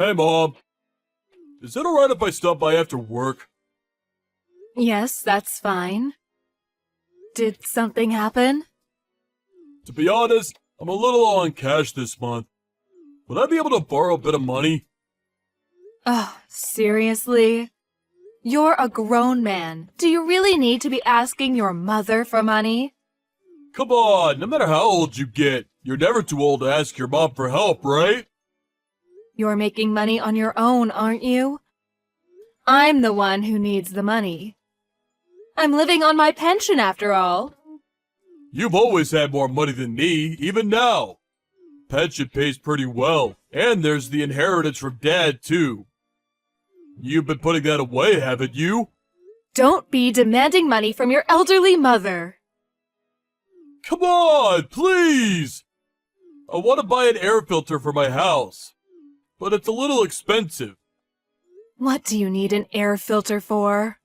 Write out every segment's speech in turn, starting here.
Hey, Mom. Is it alright if I stop by after work? Yes, that's fine. Did something happen? To be honest, I'm a little low on cash this month. Would I be able to borrow a bit of money? Oh, seriously? You're a grown man. Do you really need to be asking your mother for money? Come on, no matter how old you get, you're never too old to ask your mom for help, right? You're making money on your own, aren't you? I'm the one who needs the money. I'm living on my pension after all. You've always had more money than me, even now. Pension pays pretty well, and there's the inheritance from Dad, too. You've been putting that away, haven't you? Don't be demanding money from your elderly mother. Come on, please! I want to buy an air filter for my house, but it's a little expensive. What do you need an air filter for?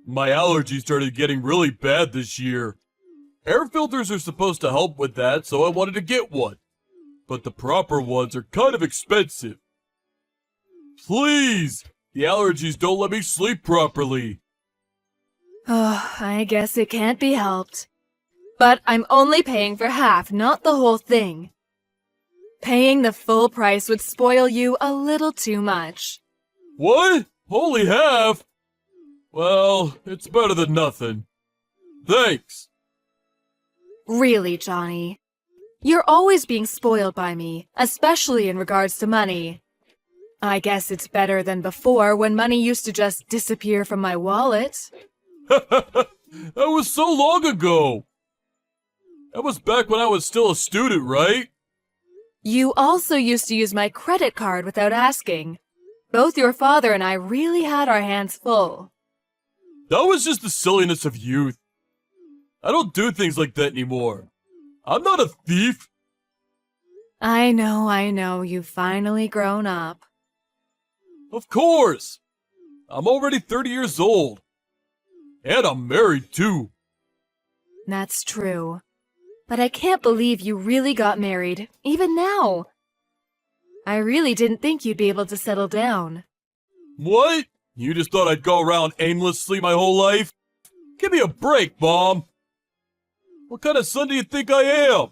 My allergies started getting really bad this year. Air filters are supposed to help with that, so I wanted to get one. But the proper ones are kind of expensive. Please! The allergies don't let me sleep properly. Oh, I guess it can't be helped. But I'm only paying for half, not the whole thing. Paying the full price would spoil you a little too much. What? Only half? Well, it's better than nothing. Thanks. Really, Johnny. You're always being spoiled by me, especially in regards to money. I guess it's better than before when money used to just disappear from my wallet. That was so long ago. That was back when I was still a student, right? You also used to use my credit card without asking. Both your father and I really had our hands full. That was just the silliness of youth. I don't do things like that anymore. I'm not a thief. I know, you've finally grown up. Of course. I'm already 30 years old. And I'm married too. That's true. But I can't believe you really got married, even now. I really didn't think you'd be able to settle down. What? You just thought I'd go around aimlessly my whole life? Give me a break, Mom. What kind of son do you think I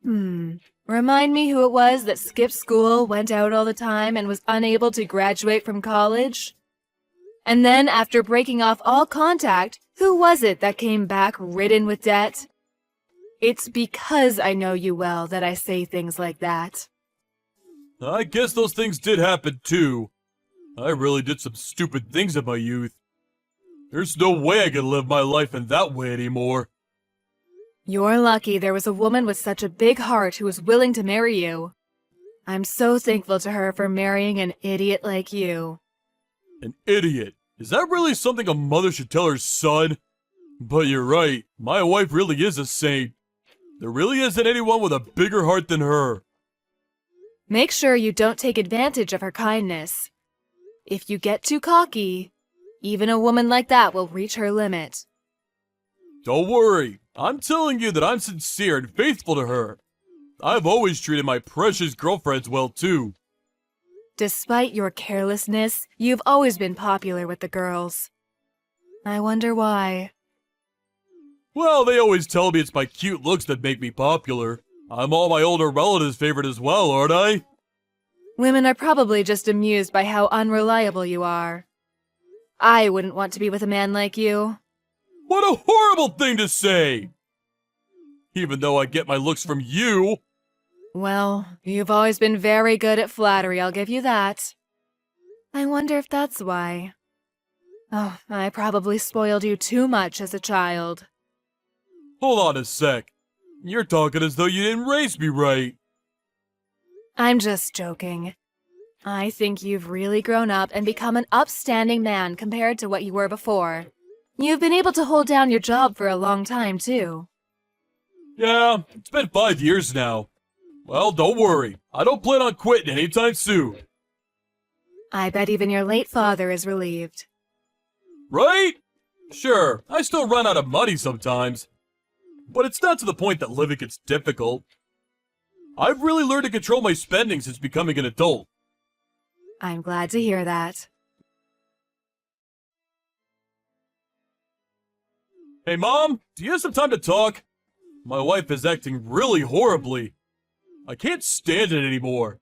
am? Remind me who it was that skipped school, went out all the time, and was unable to graduate from college? And then, after breaking off all contact, who was it that came back ridden with debt? It's because I know you well that I say things like that. I guess those things did happen too. I really did some stupid things in my youth. There's no way I can live my life in that way anymore. You're lucky there was a woman with such a big heart who was willing to marry you. I'm so thankful to her for marrying an idiot like you. An idiot? Is that really something a mother should tell her son? But you're right, my wife really is a saint. There really isn't anyone with a bigger heart than her. Make sure you don't take advantage of her kindness. If you get too cocky, even a woman like that will reach her limit. Don't worry, I'm telling you that I'm sincere and faithful to her. I've always treated my precious girlfriends well too. Despite your carelessness, you've always been popular with the girls. I wonder why. Well, they always tell me it's my cute looks that make me popular. I'm all my older relatives' favorite as well, aren't I? Women are probably just amused by how unreliable you are. I wouldn't want to be with a man like you. What a horrible thing to say! Even though I get my looks from you. Well, you've always been very good at flattery, I'll give you that. I wonder if that's why. Oh, I probably spoiled you too much as a child. Hold on a sec. You're talking as though you didn't raise me right. I'm just joking. I think you've really grown up and become an upstanding man compared to what you were before. You've been able to hold down your job for a long time, too. Yeah, it's been 5 years now. Well, don't worry. I don't plan on quitting anytime soon. I bet even your late father is relieved. Right? Sure, I still run out of money sometimes. But it's not to the point that living gets difficult. I've really learned to control my spending since becoming an adult. I'm glad to hear that. Hey, Mom, do you have some time to talk? My wife is acting really horribly. I can't stand it anymore.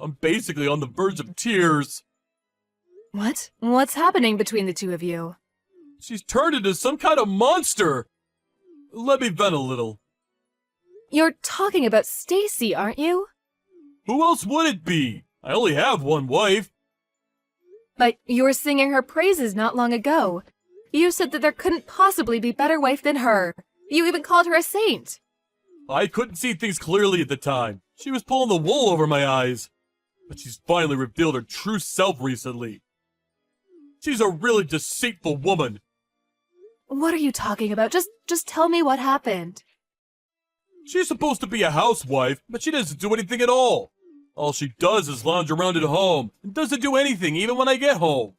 I'm basically on the verge of tears. What? What's happening between the two of you? She's turned into some kind of monster. Let me vent a little. You're talking about Stacy, aren't you? Who else would it be? I only have one wife. But you were singing her praises not long ago. You said that there couldn't possibly be better wife than her. You even called her a saint. I couldn't see things clearly at the time. She was pulling the wool over my eyes. But she's finally revealed her true self recently. She's a really deceitful woman. What are you talking about? Just tell me what happened. She's supposed to be a housewife, but she doesn't do anything at all. All she does is lounge around at home and doesn't do anything even when I get home.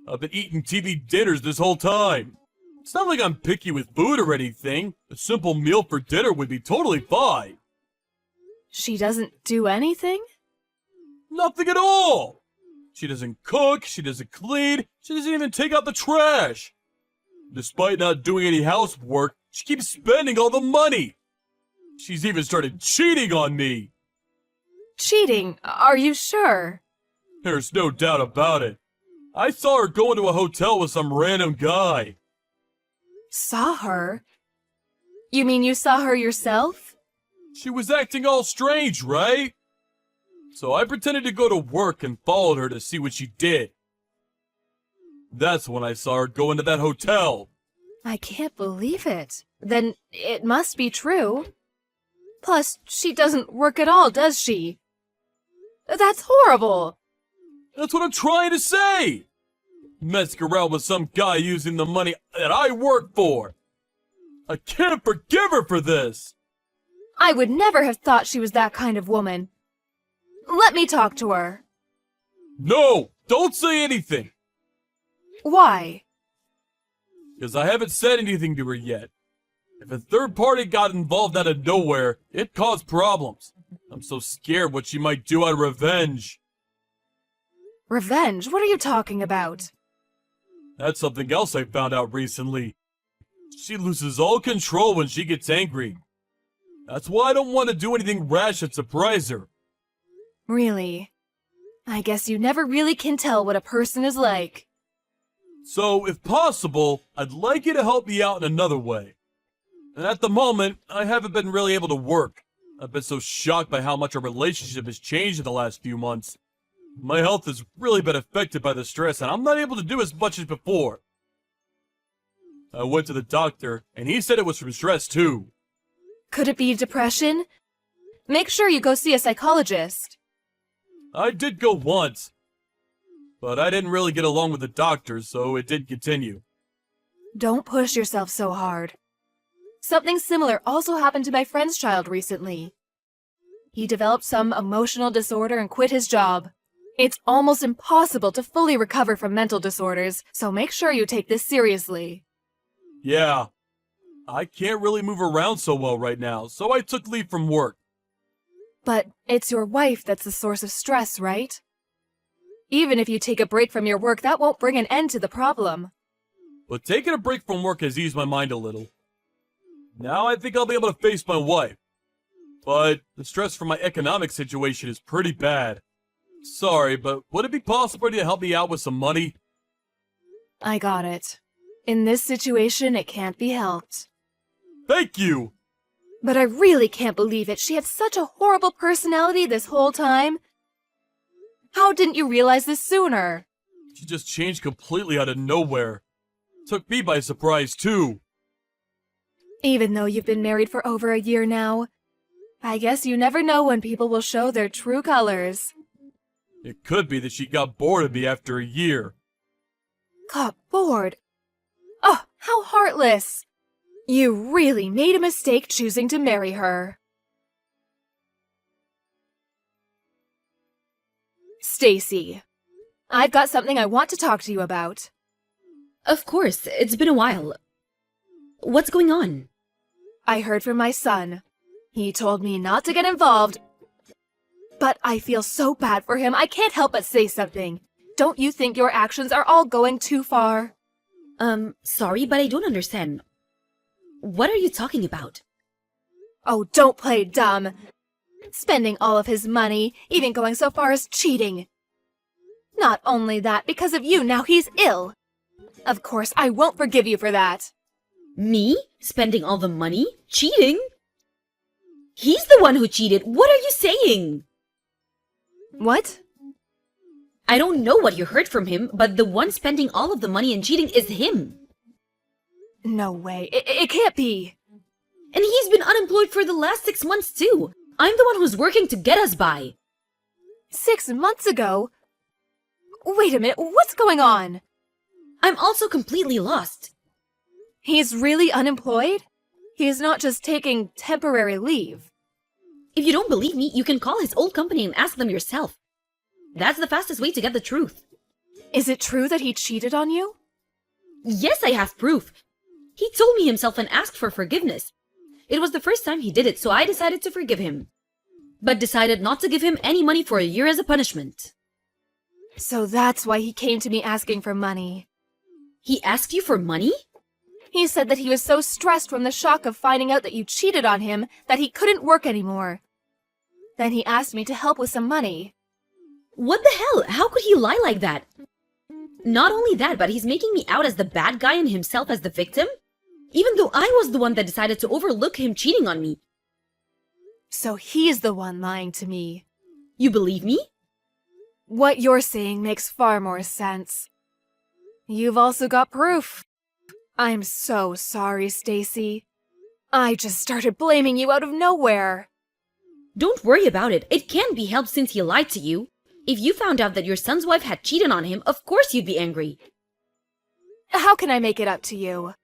I've been eating TV dinners this whole time. It's not like I'm picky with food or anything. A simple meal for dinner would be totally fine. She doesn't do anything? Nothing at all. She doesn't cook, she doesn't clean, she doesn't even take out the trash. Despite not doing any housework, she keeps spending all the money. She's even started cheating on me. Cheating? Are you sure? There's no doubt about it. I saw her go into a hotel with some random guy. Saw her? You mean you saw her yourself? She was acting all strange, right? So I pretended to go to work and followed her to see what she did. That's when I saw her go into that hotel. I can't believe it. Then it must be true. Plus, she doesn't work at all, does she? That's horrible! That's what I'm trying to say! Messing around with some guy using the money that I work for. I can't forgive her for this! I would never have thought she was that kind of woman. Let me talk to her. No! Don't say anything! Why? Because I haven't said anything to her yet. If a third party got involved out of nowhere, it caused problems. I'm so scared what she might do out of revenge. Revenge? What are you talking about? That's something else I found out recently. She loses all control when she gets angry. That's why I don't want to do anything rash and surprise her. Really? I guess you never really can tell what a person is like. So, if possible, I'd like you to help me out in another way. And at the moment, I haven't been really able to work. I've been so shocked by how much our relationship has changed in the last few months. My health has really been affected by the stress, and I'm not able to do as much as before. I went to the doctor, and he said it was from stress too. Could it be depression? Make sure you go see a psychologist. I did go once, but I didn't really get along with the doctor, so it did continue. Don't push yourself so hard. Something similar also happened to my friend's child recently. He developed some emotional disorder and quit his job. It's almost impossible to fully recover from mental disorders, so make sure you take this seriously. Yeah, I can't really move around so well right now, so I took leave from work. But it's your wife that's the source of stress, right? Even if you take a break from your work, that won't bring an end to the problem. But taking a break from work has eased my mind a little. Now I think I'll be able to face my wife. But the stress from my economic situation is pretty bad. Sorry, but would it be possible to help me out with some money? I got it. In this situation, it can't be helped. Thank you! But I really can't believe it. She had such a horrible personality this whole time. How didn't you realize this sooner? She just changed completely out of nowhere. Took me by surprise too. Even though you've been married for over a year now, I guess you never know when people will show their true colors. It could be that she got bored of me after a year. Got bored? Oh, how heartless! You really made a mistake choosing to marry her. Stacy, I've got something I want to talk to you about. Of course, it's been a while. What's going on? I heard from my son. He told me not to get involved, but I feel so bad for him I can't help but say something. Don't you think your actions are all going too far? Sorry, but I don't understand. What are you talking about? Oh, don't play dumb. Spending all of his money, even going so far as cheating. Not only that, because of you, now he's ill. Of course, I won't forgive you for that. Me? Spending all the money? Cheating? He's the one who cheated. What are you saying? What? I don't know what you heard from him, but the one spending all of the money and cheating is him. No way. It can't be. And he's been unemployed for the last 6 months too. I'm the one who's working to get us by. 6 months ago? Wait a minute, what's going on? I'm also completely lost. He's really unemployed? He's not just taking temporary leave. If you don't believe me, you can call his old company and ask them yourself. That's the fastest way to get the truth. Is it true that he cheated on you? Yes, I have proof. He told me himself and asked for forgiveness. It was the first time he did it, so I decided to forgive him. But decided not to give him any money for a year as a punishment. So that's why he came to me asking for money. He asked you for money? He said that he was so stressed from the shock of finding out that you cheated on him that he couldn't work anymore. Then he asked me to help with some money. What the hell? How could he lie like that? Not only that, but he's making me out as the bad guy and himself as the victim? Even though I was the one that decided to overlook him cheating on me. So he's the one lying to me. You believe me? What you're saying makes far more sense. You've also got proof. I'm so sorry, Stacy. I just started blaming you out of nowhere. Don't worry about it. It can't be helped since he lied to you. If you found out that your son's wife had cheated on him, of course you'd be angry. How can I make it up to you?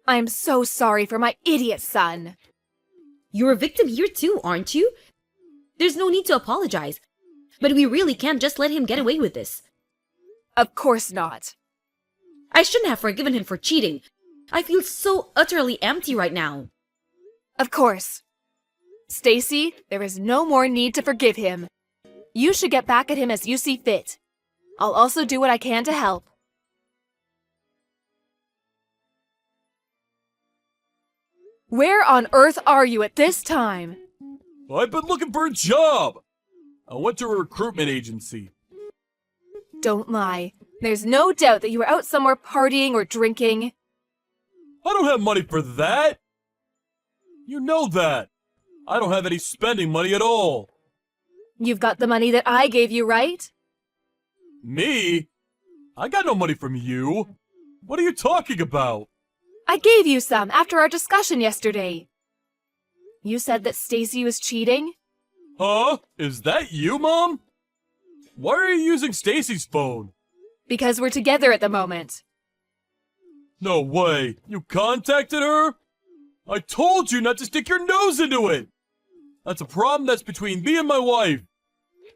I'm so sorry for my idiot son. You're a victim here too, aren't you? There's no need to apologize. But we really can't just let him get away with this. Of course not. I shouldn't have forgiven him for cheating. I feel so utterly empty right now. Of course. Stacy, there is no more need to forgive him. You should get back at him as you see fit. I'll also do what I can to help. Where on earth are you at this time? I've been looking for a job. I went to a recruitment agency. Don't lie. There's no doubt that you were out somewhere partying or drinking. I don't have money for that. You know that. I don't have any spending money at all. You've got the money that I gave you, right? Me? I got no money from you. What are you talking about? I gave you some after our discussion yesterday. You said that Stacy was cheating? Huh? Is that you, Mom? Why are you using Stacy's phone? Because we're together at the moment. No way. You contacted her? I told you not to stick your nose into it. That's a problem that's between me and my wife.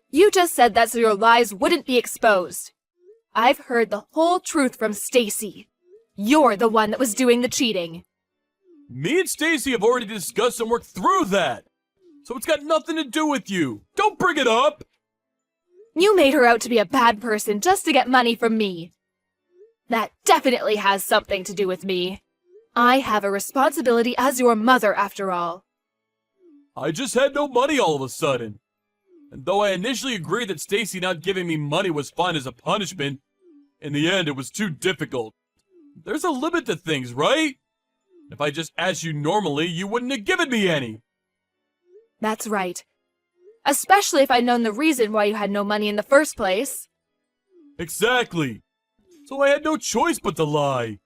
You just said that so your lies wouldn't be exposed. I've heard the whole truth from Stacy. You're the one that was doing the cheating. Me and Stacy have already discussed and worked through that. So it's got nothing to do with you. Don't bring it up. You made her out to be a bad person just to get money from me. That definitely has something to do with me. I have a responsibility as your mother, after all. I just had no money all of a sudden. And though I initially agreed that Stacy not giving me money was fine as a punishment, in the end it was too difficult. There's a limit to things, right? If I just asked you normally, you wouldn't have given me any. That's right. Especially if I'd known the reason why you had no money in the first place. Exactly. So I had no choice but to lie.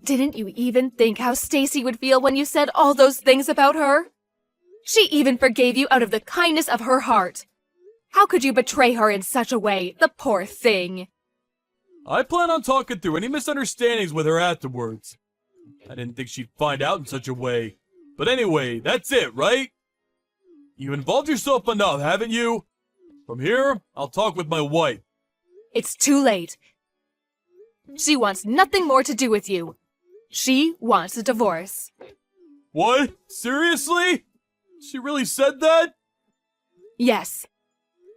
Didn't you even think how Stacy would feel when you said all those things about her? She even forgave you out of the kindness of her heart. How could you betray her in such a way, the poor thing? I plan on talking through any misunderstandings with her afterwards. I didn't think she'd find out in such a way. But anyway, that's it, right? You involved yourself enough, haven't you? From here, I'll talk with my wife. It's too late. She wants nothing more to do with you. She wants a divorce. What? Seriously? She really said that? Yes.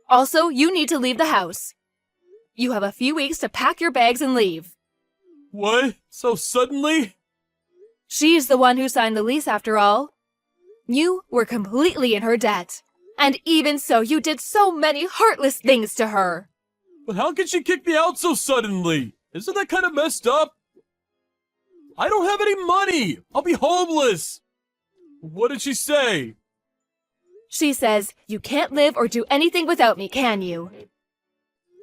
Also, you need to leave the house. You have a few weeks to pack your bags and leave. What? So suddenly? She's the one who signed the lease after all. You were completely in her debt. And even so, you did so many heartless things to her. But how can she kick me out so suddenly? Isn't that kind of messed up? I don't have any money! I'll be homeless! What did she say? She says, you can't live or do anything without me, can you?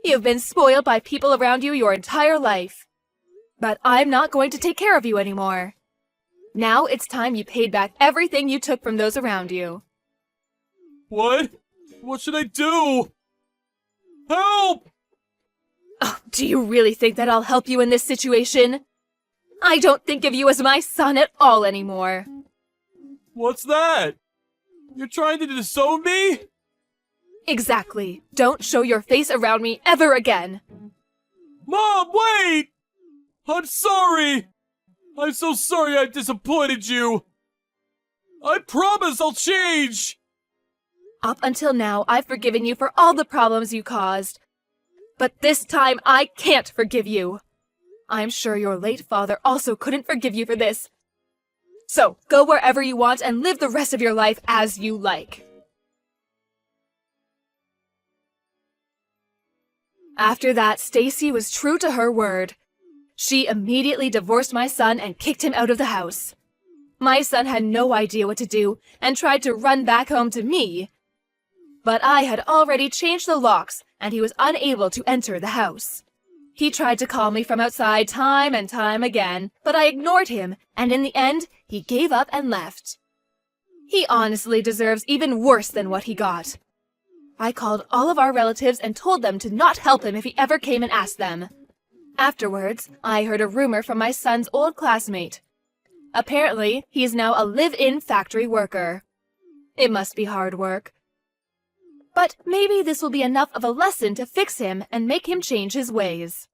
You've been spoiled by people around you your entire life. But I'm not going to take care of you anymore. Now it's time you paid back everything you took from those around you. What? What should I do? Help! Oh, do you really think that I'll help you in this situation? I don't think of you as my son at all anymore. What's that? You're trying to disown me? Exactly. Don't show your face around me ever again. Mom, wait! I'm sorry! I'm so sorry I disappointed you! I promise I'll change! Up until now, I've forgiven you for all the problems you caused. But this time, I can't forgive you. I'm sure your late father also couldn't forgive you for this. So, go wherever you want and live the rest of your life as you like. After that, Stacy was true to her word. She immediately divorced my son and kicked him out of the house. My son had no idea what to do and tried to run back home to me. But I had already changed the locks and he was unable to enter the house. He tried to call me from outside time and time again, but I ignored him, and in the end, he gave up and left. He honestly deserves even worse than what he got. I called all of our relatives and told them to not help him if he ever came and asked them. Afterwards, I heard a rumor from my son's old classmate. Apparently, he is now a live-in factory worker. It must be hard work. But maybe this will be enough of a lesson to fix him and make him change his ways.